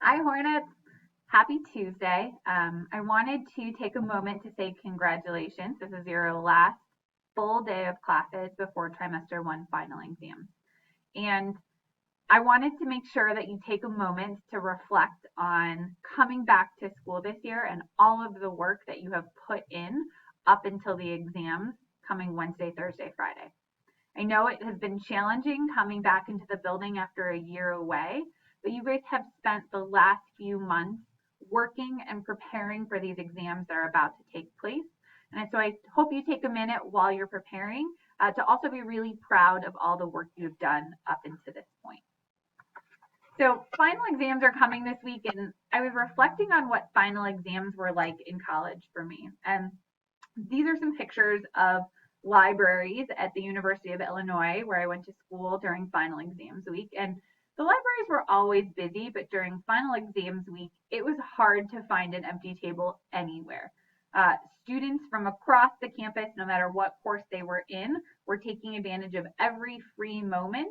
Hi, Hornets. Happy Tuesday. I wanted to take a moment to say congratulations. This is your last full day of classes before trimester one final exams. And I wanted to make sure that you take a moment to reflect on coming back to school this year and all of the work that you have put in up until the exams coming Wednesday, Thursday, Friday. I know it has been challenging coming back into the building after a year away, but you guys have spent the last few months working and preparing for these exams that are about to take place. And so I hope you take a minute while you're preparing to also be really proud of all the work you've done up until this point. So final exams are coming this week, and I was reflecting on what final exams were like in college for me. And these are some pictures of libraries at the University of Illinois, where I went to school during final exams week. And the libraries were always busy, but during final exams week, it was hard to find an empty table anywhere. Students from across the campus, no matter what course they were in, were taking advantage of every free moment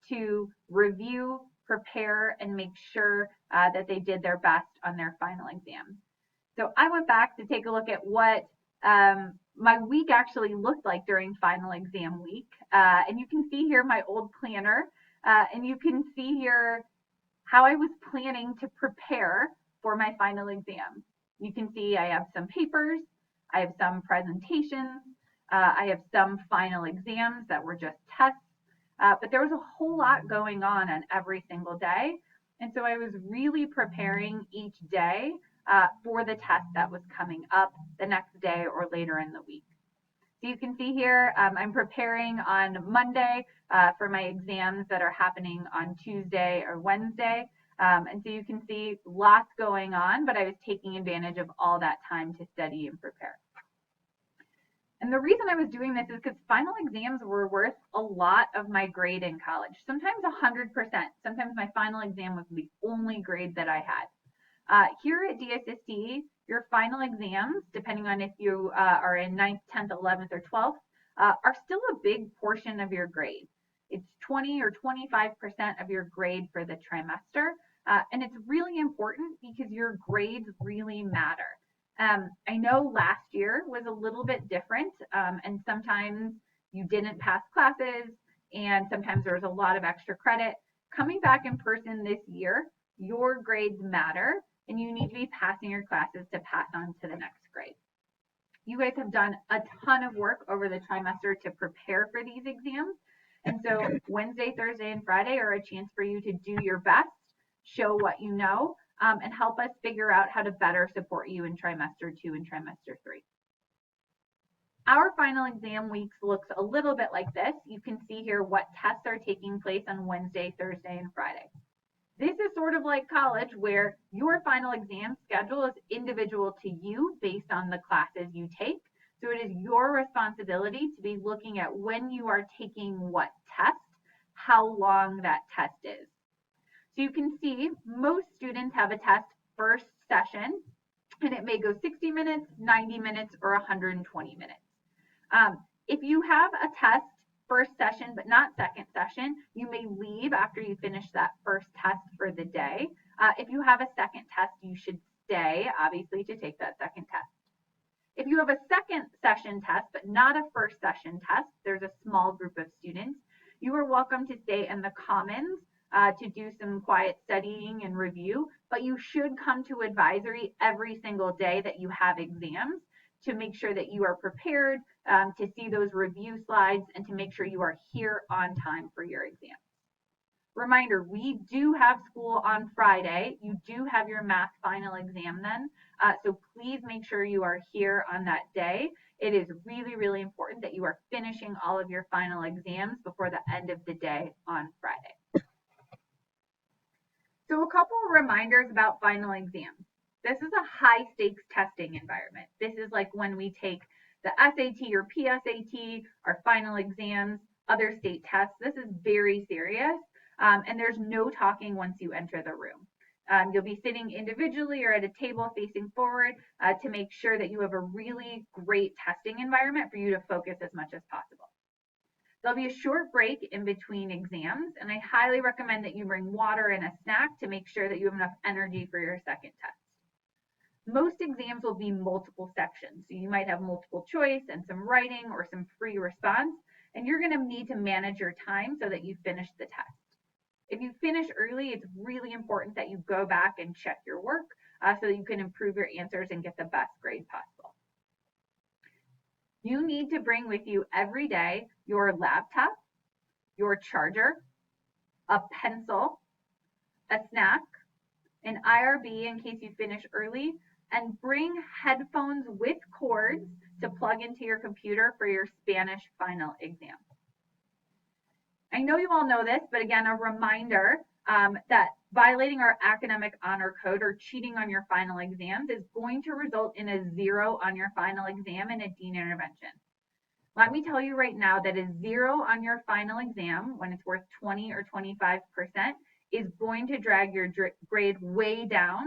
to review, prepare, and make sure that they did their best on their final exams. So I went back to take a look at what my week actually looked like during final exam week. And you can see here my old planner, and you can see here how I was planning to prepare for my final exam. You can see I have some papers, I have some presentations, I have some final exams that were just tests, but there was a whole lot going on every single day. And so I was really preparing each day for the test that was coming up the next day or later in the week. So you can see here, I'm preparing on Monday for my exams that are happening on Tuesday or Wednesday. And so you can see lots going on, but I was taking advantage of all that time to study and prepare. And the reason I was doing this is because final exams were worth a lot of my grade in college, sometimes 100%. Sometimes my final exam was the only grade that I had. Here at DSST, your final exams, depending on if you are in 9th, 10th, 11th, or 12th, are still a big portion of your grade. It's 20 or 25% of your grade for the trimester. And it's really important because your grades really matter. I know last year was a little bit different, and sometimes you didn't pass classes, and sometimes there was a lot of extra credit. Coming back in person this year, your grades matter, and you need to be passing your classes to pass on to the next grade. You guys have done a ton of work over the trimester to prepare for these exams. And so Wednesday, Thursday, and Friday are a chance for you to do your best, show what you know, and help us figure out how to better support you in trimester 2 and trimester 3. Our final exam weeks looks a little bit like this. You can see here what tests are taking place on Wednesday, Thursday, and Friday. This is sort of like college, where your final exam schedule is individual to you based on the classes you take. So it is your responsibility to be looking at when you are taking what test, how long that test is. So you can see most students have a test first session, and it may go 60 minutes, 90 minutes, or 120 minutes. If you have a test first session but not second session, you may leave after you finish that first test for the day. If you have a second test, you should stay, obviously, to take that second test. If you have a second session test but not a first session test, there's a small group of students, you are welcome to stay in the commons to do some quiet studying and review, but you should come to advisory every single day that you have exams to make sure that you are prepared to see those review slides and to make sure you are here on time for your exam. Reminder, we do have school on Friday. You do have your math final exam then, so please make sure you are here on that day. It is really, really important that you are finishing all of your final exams before the end of the day on Friday. So a couple of reminders about final exams. This is a high stakes testing environment. This is like when we take the SAT or PSAT, our final exams, other state tests. This is very serious, and there's no talking once you enter the room. You'll be sitting individually or at a table facing forward to make sure that you have a really great testing environment for you to focus as much as possible. There'll be a short break in between exams, and I highly recommend that you bring water and a snack to make sure that you have enough energy for your second test. Most exams will be multiple sections, so you might have multiple choice and some writing or some free response, and you're going to need to manage your time so that you finish the test. If you finish early, it's really important that you go back and check your work so that you can improve your answers and get the best grade possible. You need to bring with you every day your laptop, your charger, a pencil, a snack, an IRB in case you finish early, and bring headphones with cords to plug into your computer for your Spanish final exam. I know you all know this, but again, a reminder that violating our academic honor code or cheating on your final exams is going to result in a 0 on your final exam and a dean intervention. Let me tell you right now that a 0 on your final exam, when it's worth 20 or 25%, is going to drag your grade way down,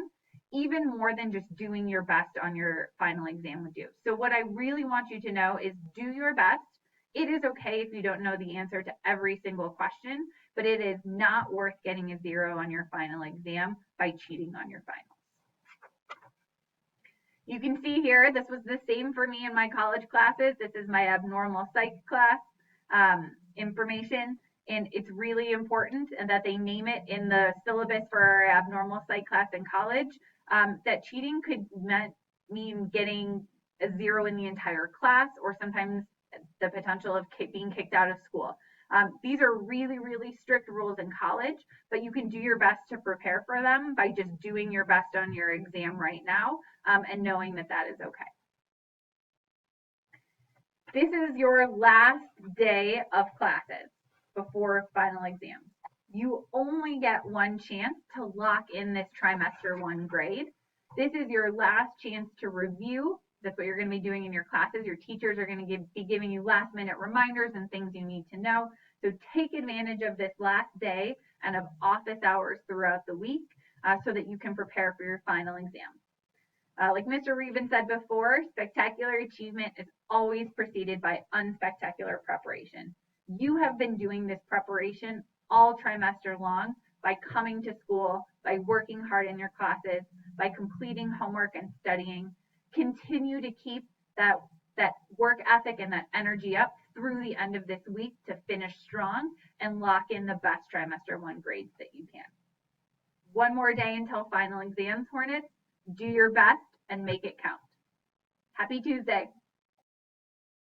even more than just doing your best on your final exam would do. So what I really want you to know is do your best. It is okay if you don't know the answer to every single question, but it is not worth getting a 0 on your final exam by cheating on your finals. You can see here, this was the same for me in my college classes. This is my abnormal psych class information, and it's really important that they name it in the syllabus for our abnormal psych class in college, that cheating could mean getting a 0 in the entire class, or sometimes the potential of being kicked out of school. These are really, really strict rules in college, but you can do your best to prepare for them by just doing your best on your exam right now and knowing that that is okay. This is your last day of classes before final exams. You only get one chance to lock in this trimester 1 grade. This is your last chance to review. That's what you're going to be doing in your classes. Your teachers are going to be giving you last minute reminders and things you need to know. So take advantage of this last day and of office hours throughout the week so that you can prepare for your final exam. Like Mr. Reben said before, spectacular achievement is always preceded by unspectacular preparation. You have been doing this preparation all trimester long by coming to school, by working hard in your classes, by completing homework and studying. Continue to keep that work ethic and that energy up through the end of this week to finish strong and lock in the best trimester 1 grades that you can. One more day until final exams, Hornets. Do your best and make it count. Happy Tuesday.